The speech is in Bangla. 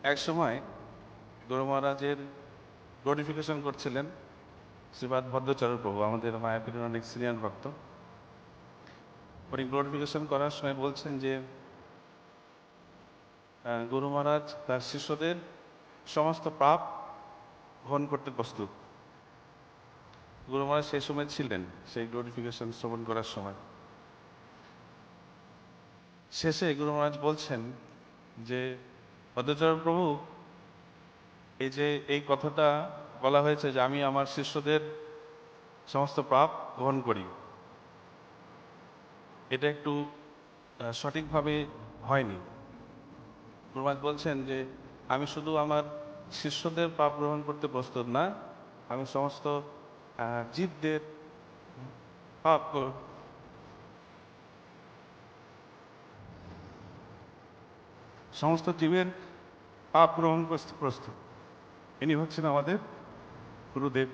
এক সময় গুরু মহারাজের গ্লোরিফিকেশন করছিলেন শ্রীপাদ ভদ্রচরণ প্রভু, আমাদের মায়াপীরের অনেক সিনিয়র ভক্ত। উনি গ্লোরিফিকেশন করার সময় বলছেন যে গুরু মহারাজ তার শিষ্যদের সমস্ত পাপ বহন করতে প্রস্তুত। গুরু মহারাজ সেই সময় ছিলেন, সেই গ্লোরিফিকেশন শ্রবণ করার সময়। শেষে গুরু মহারাজ বলছেন যে ভদ্রচরণ প্রভু, এই যে এই কথাটা বলা হয়েছে যে আমি আমার শিষ্যদের সমস্ত পাপ গ্রহণ করি, এটা একটু সঠিকভাবে হয়নি। গুরু মহারাজ বলছেন যে আমি শুধু আমার শিষ্যদের পাপ গ্রহণ করতে প্রস্তুত না, আমি সমস্ত জীবদের পাপ সমস্ত জীবের পাপ গ্রহণ করতে প্রস্তুত। ইনি হচ্ছেন আমাদের গুরুদেব।